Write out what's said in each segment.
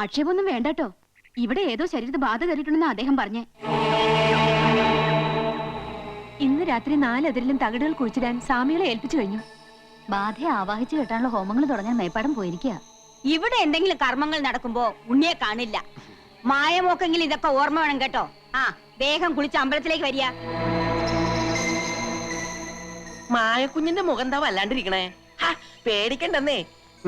ആക്ഷേപമൊന്നും വേണ്ടട്ടോ. ഇവിടെ ഏതോ ശരീരത്ത് ബാധ കയറിയിട്ടുണ്ടെന്ന് അദ്ദേഹം പറഞ്ഞേ. ഇന്ന് രാത്രി 4 അതിരിലും തകിടുകൾ കുഴിച്ചിടാൻ സ്വാമികളെ ഏൽപ്പിച്ചു കഴിഞ്ഞു. ബാധയെ ആവാഹിച്ചു കെട്ടാനുള്ള ഹോമങ്ങൾ തുടങ്ങാൻ മേപ്പാടം പോയിരിക്കുക. ഇവിടെ എന്തെങ്കിലും കർമ്മങ്ങൾ നടക്കുമ്പോ ഉണ്ണിയെ കാണില്ല. മായമോക്കെങ്കിലും ഇതൊക്കെ ഓർമ്മ വേണം കേട്ടോ. ആ, വേഗം കുളിച്ച് അമ്പലത്തിലേക്ക് വരിക. മായക്കുഞ്ഞിന്റെ മുഖം എന്താ വല്ലാണ്ടിരിക്കണേ? പേടിക്കണ്ടെന്നേ,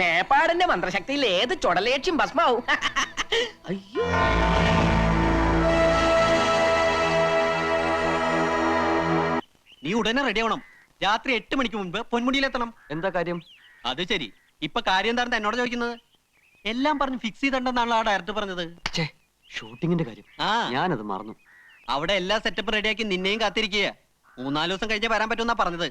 മേപ്പാടിന്റെ മന്ത്രശക്തിയിൽ ഏത് ചുടലേക്ഷ്യം ഭസ്മാവും. അയ്യോ, നീ ഉടനെ റെഡി ആവണം. രാത്രി 8 മണിക്ക് മുൻപ് പൊന്മുടിയിലെത്തണം. എന്താ കാര്യം? അത് ശരി, ഇപ്പൊ കാര്യം എന്താണെന്ന് എന്നോട് ചോദിക്കുന്നത്? എല്ലാം പറഞ്ഞ് ഫിക്സ് ചെയ്തിട്ടുണ്ടെന്നാണല്ലോ ആ ഡയറക്ടർ പറഞ്ഞത്. ഷൂട്ടിങ്ങിന്റെ കാര്യം ഞാനത് മറന്നു. അവിടെ എല്ലാ സെറ്റപ്പ് റെഡിയാക്കി നിന്നെയും കാത്തിരിക്കുക. 3-4 ദിവസം കഴിഞ്ഞേ വരാൻ പറ്റുമെന്നാ പറഞ്ഞത്.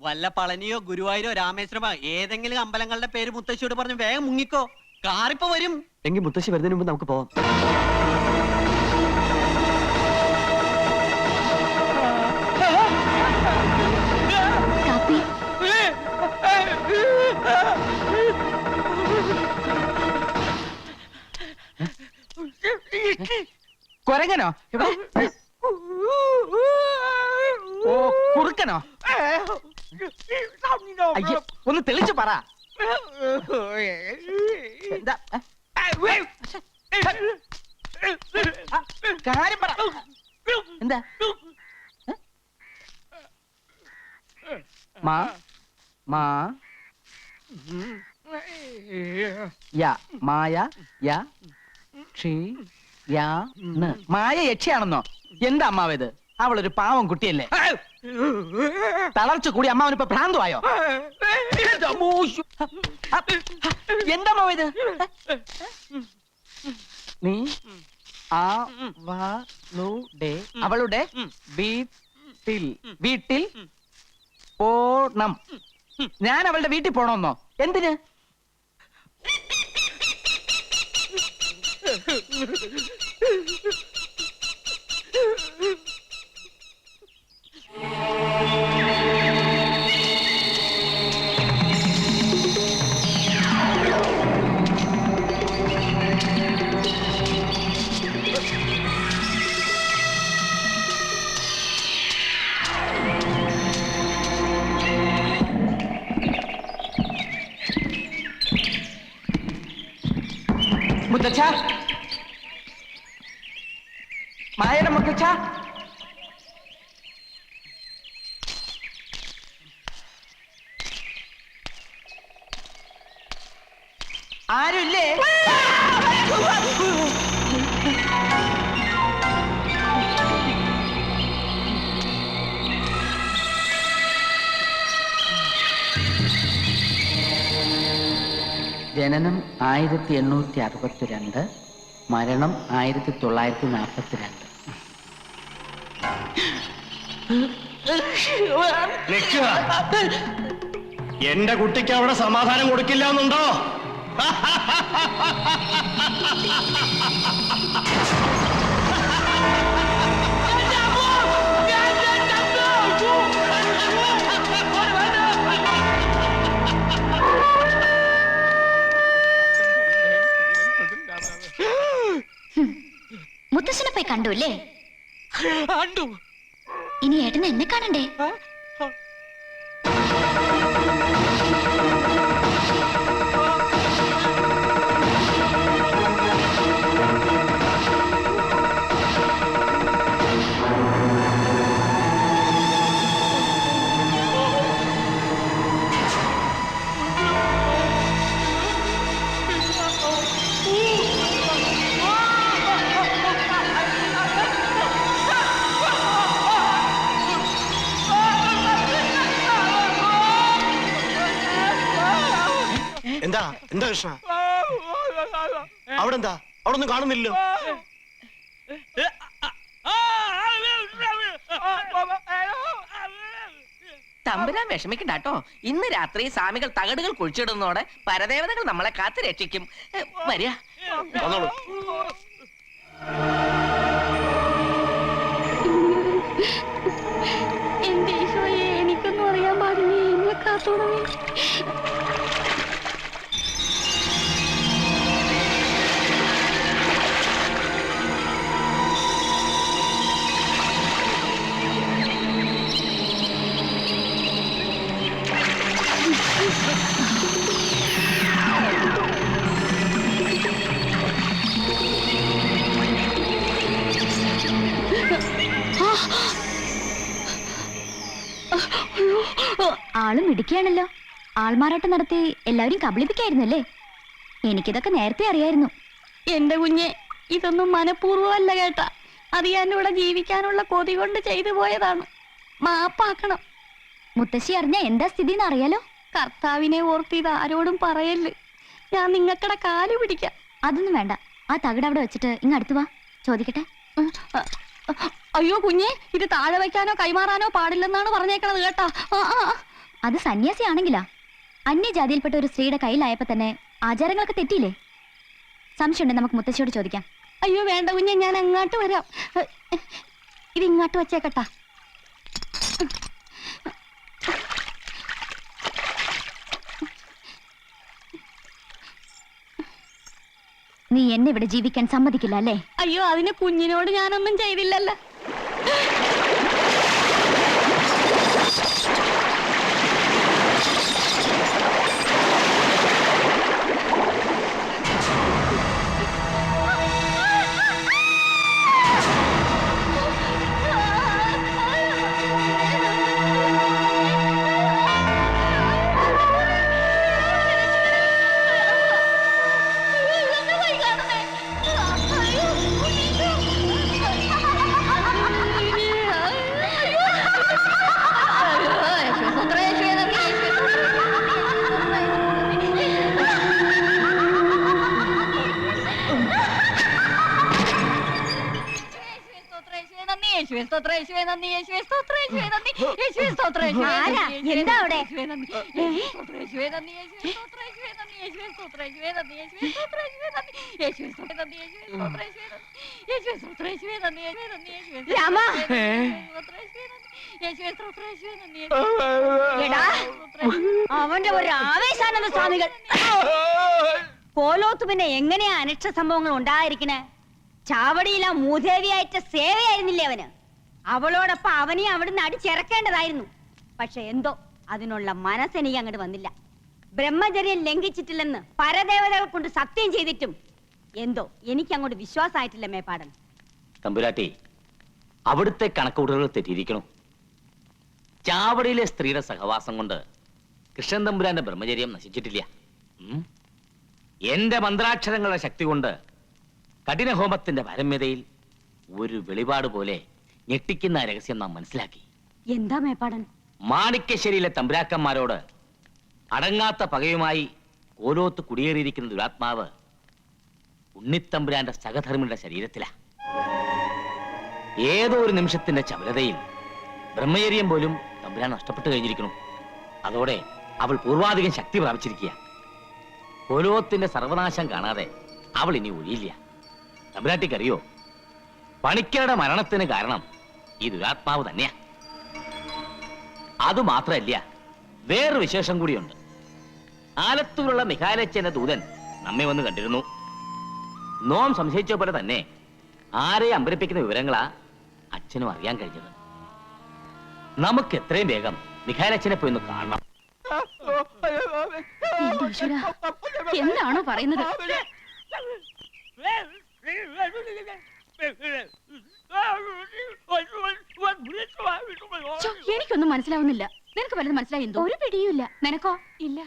വല്ല പളനിയോ ഗുരുവായൂരോ രാമേശ്വരമോ ഏതെങ്കിലും അമ്പലങ്ങളുടെ പേര് മുത്തശ്ശിയോട് പറഞ്ഞു വേഗം മുങ്ങിക്കോ. കാറിപ്പോ വരും. എങ്കിൽ മുത്തശ്ശി വരുന്നതിന് മുമ്പ് നമുക്ക് പോവാം. കൊരങ്ങനോ? ഓ, കുറുക്കനോ? അയ്യോ, ഒന്ന് തെളിച്ചു പറ. എന്താ കാര്യം പറ. എന്താ മാ മാ യാ മായ യാ ക്ഷീ യാ ന്. മായ യക്ഷിയാണെന്നോ? എന്താ അമ്മാവേത്? അവളൊരു പാവം കുട്ടിയല്ലേ? തളർച്ച കൂടി അമ്മാവനിപ്പോ ഭ്രാന്തമായോ? എന്താ അമ്മാവേത്? നീ അവളുടെ വീട്ടിൽ പോണം. ഞാൻ അവളുടെ വീട്ടിൽ പോണമെന്നോ? എന്തിന്? മുത്തച്ഛ, മായയുടെ മുത്തച്ഛ, ആരുമില്ലേ? ജനനം 1862, മരണം 1942. എന്റെ കുട്ടിക്ക് അവിടെ സമാധാനം കൊടുക്കില്ല എന്നുണ്ടോ? മുത്തശ്ശനെ പോയി കണ്ടു അല്ലേ? ഇനി ഏട്ടന് എന്നെ കാണണ്ടേ? എന്താ എന്താ കൃഷ്ണ? അവിടെ എന്താ? അവിടെ ഒന്നും കാണുന്നില്ലല്ലോ. തമ്പുരാൻ വിഷമിക്കണ്ടാട്ടോ. ഇന്ന് രാത്രി സ്വാമികൾ തകടുകൾ കുഴിച്ചിടുന്നതോടെ പരദേവതകൾ നമ്മളെ കാത്തു രക്ഷിക്കും. വരിക. എന്റെ ഈശോയെ, എനിക്കൊന്നും അറിയാൻ പാടില്ലേ? എന്നെ കാത്തോളമേ. ആളും ഇടുക്കിയാണല്ലോ. ആൾമാറാട്ടം നടത്തി എല്ലാവരും കബളിപ്പിക്കായിരുന്നല്ലേ? എനിക്കിതൊക്കെ നേരത്തെ അറിയായിരുന്നു. എന്റെ കുഞ്ഞെ, ഇതൊന്നും മനഃപൂർവ്വമല്ല കേട്ടാ. അത് ഞാൻ ഇവിടെ ജീവിക്കാനുള്ള കൊതി കൊണ്ട് ചെയ്തു പോയതാണ്. മാപ്പാക്കണം. മുത്തശ്ശി അറിഞ്ഞ എന്താ സ്ഥിതി എന്ന് അറിയാലോ. കർത്താവിനെ ഓർത്ത് ഇത് ആരോടും പറയല്ലേ. ഞാൻ നിങ്ങക്കടെ കാല് പിടിക്കാം. അതൊന്നും വേണ്ട. ആ തകിട് അവിടെ വെച്ചിട്ട് ഇങ്ങ് അടുത്ത് വാ, ചോദിക്കട്ടെ. അയ്യോ കുഞ്ഞെ, ഇത് താഴെ വയ്ക്കാനോ കൈമാറാനോ പാടില്ലെന്നാണ് പറഞ്ഞേക്കണത് കേട്ടാ. അത് സന്യാസി ആണെങ്കിലാ. അന്യജാതിയിൽപ്പെട്ട ഒരു സ്ത്രീയുടെ കയ്യിലായപ്പോ തന്നെ ആചാരങ്ങളൊക്കെ തെറ്റിയില്ലേ? സംശയമുണ്ട്, നമുക്ക് മുത്തശ്ശിയോട് ചോദിക്കാം. അയ്യോ വേണ്ട കുഞ്ഞെ, ഞാൻ അങ്ങോട്ട് വരാം. ഇത് ഇങ്ങോട്ട് വെച്ചേക്കട്ടാ. നീ എന്നെ ഇവിടെ ജീവിക്കാൻ സമ്മതിക്കില്ല അല്ലേ? അയ്യോ, അതിന് കുഞ്ഞിനോട് ഞാനൊന്നും ചെയ്തില്ലല്ലോ. എന്താ അവിടെ? രാമ, എടാ, അവന്റെ ഒരു ആവേശാനന്ദ സ്വാമികൾ. കോലോത്ത് പിന്നെ എങ്ങനെയാ അനിഷ്ട സംഭവങ്ങൾ ഉണ്ടായിരിക്കണേ? ചാവടിയില മൂദേവിയായിട്ട് സേവയായിരുന്നില്ലേ അവന്? അവളോടൊപ്പം അവനെ അവിടുന്ന് അടിച്ചിറക്കേണ്ടതായിരുന്നു. പക്ഷെ എന്തോ അതിനുള്ള മനസ്സെനിക്ക് അങ്ങോട്ട് വന്നില്ല. ബ്രഹ്മചര്യം ലംഘിച്ചിട്ടില്ലെന്ന് പരദേവതകൾ കൊണ്ട് സത്യം ചെയ്തിട്ടും എന്തോ എനിക്ക് അങ്ങോട്ട് വിശ്വാസമായിട്ടില്ല മേപ്പാടൻ. തമ്പുരാട്ടി, അവിടുത്തെ കണക്കുകൂട്ടലുകൾ തെറ്റിയിരിക്കണു. ചാവടിയിലെ സ്ത്രീയുടെ സഹവാസം കൊണ്ട് കൃഷ്ണൻ തമ്പുരാന്റെ ബ്രഹ്മചര്യം നശിച്ചിട്ടില്ല. എന്റെ മന്ത്രാക്ഷരങ്ങളുടെ ശക്തി കൊണ്ട് കഠിനഹോമത്തിന്റെ പരമ്യതയിൽ ഒരു വെളിപാട് പോലെ ഞെട്ടിക്കുന്ന രഹസ്യം നാം മനസ്സിലാക്കി. എന്താ മേപ്പാടൻ? മാണിക്യശ്ശേരിയിലെ തമ്പുരാക്കന്മാരോട് അടങ്ങാത്ത പകയുമായി കോലോത്ത് കുടിയേറിയിരിക്കുന്ന ദുരാത്മാവ് ഉണ്ണിത്തമ്പുരാന്റെ സഹധർമ്മിയുടെ ശരീരത്തിലാ. ഏതോ ഒരു നിമിഷത്തിന്റെ ചപലതയിൽ ബ്രഹ്മചര്യം പോലും തമ്പുരാൻ നഷ്ടപ്പെട്ടു കഴിഞ്ഞിരിക്കുന്നു. അതോടെ അവൾ പൂർവാധികം ശക്തി പ്രാപിച്ചിരിക്കുക. കോലോത്തിന്റെ സർവനാശം കാണാതെ അവൾ ഇനി ഒഴിയില്ല. തമ്പുരാട്ടിക്കറിയോ, പണിക്കരുടെ മരണത്തിന് കാരണം ഈ ദുരാത്മാവ് തന്നെയാ. അതുമാത്രമല്ല, വേറൊരു വിശേഷം കൂടിയുണ്ട്. ആലത്തൂരുള്ള മിഖാലച്ചന്റെ ദൂതൻ നമ്മെ വന്ന് കണ്ടിരുന്നു. നോം സംശയിച്ച പോലെ തന്നെ ആരെ അമ്പരിപ്പിക്കുന്ന വിവരങ്ങളാ അച്ഛനും അറിയാൻ കഴിഞ്ഞത്. നമുക്ക് എത്രയും വേഗം മിഖാലച്ചനെ പോയി ഒന്ന് കാണണം. എന്താണോ പറയുന്നത്? എനിക്കൊന്നും മനസ്സിലാവുന്നില്ല. നിനക്ക് വല്ലതും മനസ്സിലായി? എന്തോ ഒരു പിടിയുമില്ല. നിനക്കോ? ഇല്ല.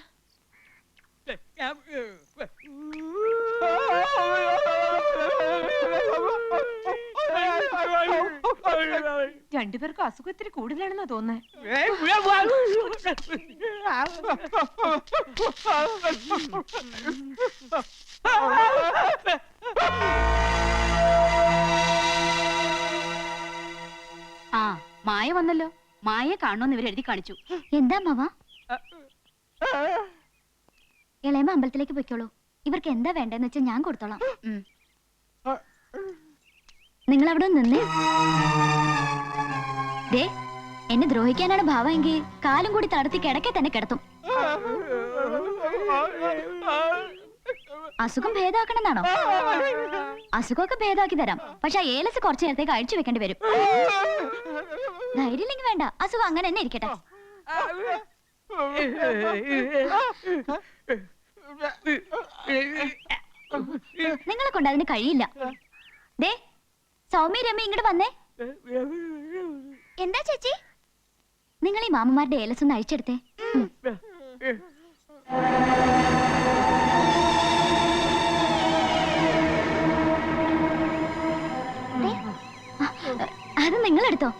രണ്ടുപേർക്കും അസുഖം ഇത്തിരി കൂടുതലാണെന്നാ തോന്നുന്നത്. ആ, മായ വന്നല്ലോ. മായയെ കാണുമെന്ന് ഇവർ എഴുതി കാണിച്ചു. എന്താ മാവ? ഇളയമ്മ അമ്പലത്തിലേക്ക് പൊയ്ക്കോളൂ. ഇവർക്ക് എന്താ വേണ്ടെന്ന് വെച്ചാൽ ഞാൻ കൊടുത്തോളാം. നിങ്ങൾ അവിടെ നിന്നേ. ദേ, എന്നെ ദ്രോഹിക്കാനാണ് ഭാവമെങ്കിൽ കാലും കൂടി തടത്തി കിടക്കെ തന്നെ കിടത്തും. അസുഖം ഭേദമാക്കണമെന്നാണോ? അസുഖമൊക്കെ ഭേദമാക്കി തരാം. പക്ഷെ ആ ഏലസ് കുറച്ചു നേരത്തേക്ക് അഴിച്ചു വെക്കേണ്ടി വരും. ധൈര്യമില്ലെങ്കിൽ വേണ്ട, അസുഖം അങ്ങനെ തന്നെ ഇരിക്കട്ടെ. നിങ്ങളെ കൊണ്ട് അതിന് കഴിയില്ല. ദേ, സൗമ്യ രമ്യ ഇങ്ങോട്ട് വന്നേ. എന്താ ചേച്ചി? നിങ്ങൾ ഈ മാമന്മാരുടെ ഏലസ് ഒന്ന് അഴിച്ചെടുത്തേ. ദേ, അത് നിങ്ങളെടുത്തോ.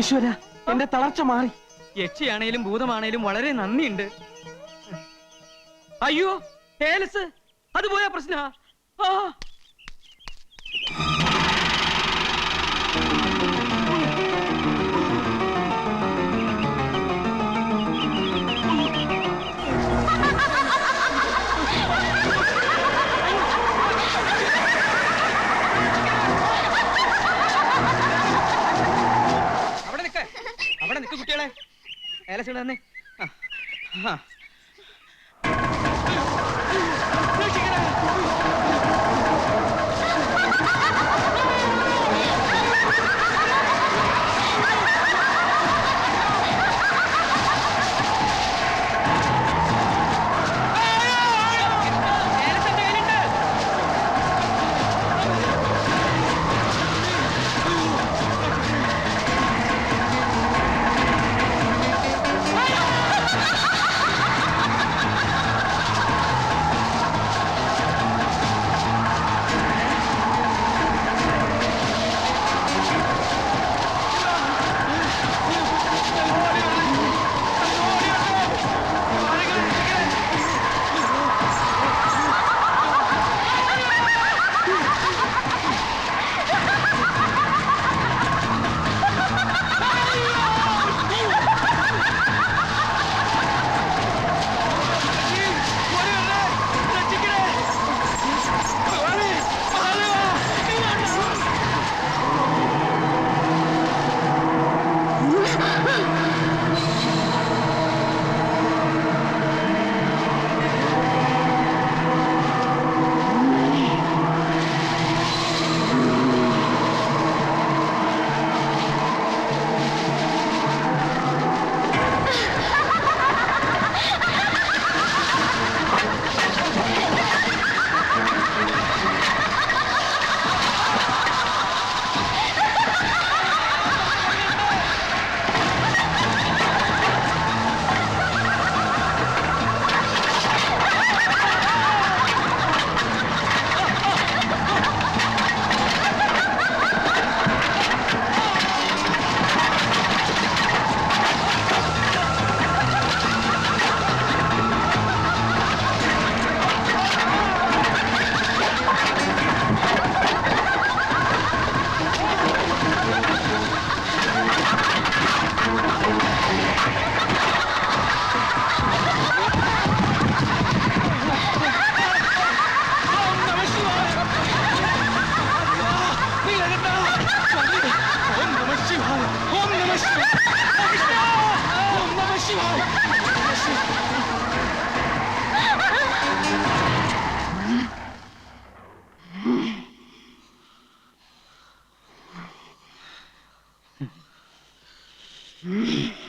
ഈശ്വര, എന്റെ തളർച്ച മാറി. യക്ഷിയാണേലും ഭൂതമാണേലും വളരെ നന്ദിയുണ്ട്. അയ്യോ, ഏലസ് അത് പോയാ പ്രശ്ന. അവിടെ നിൽക്ക് കുട്ടികളെ, ഏലസ് തന്നെ. Mm-hmm.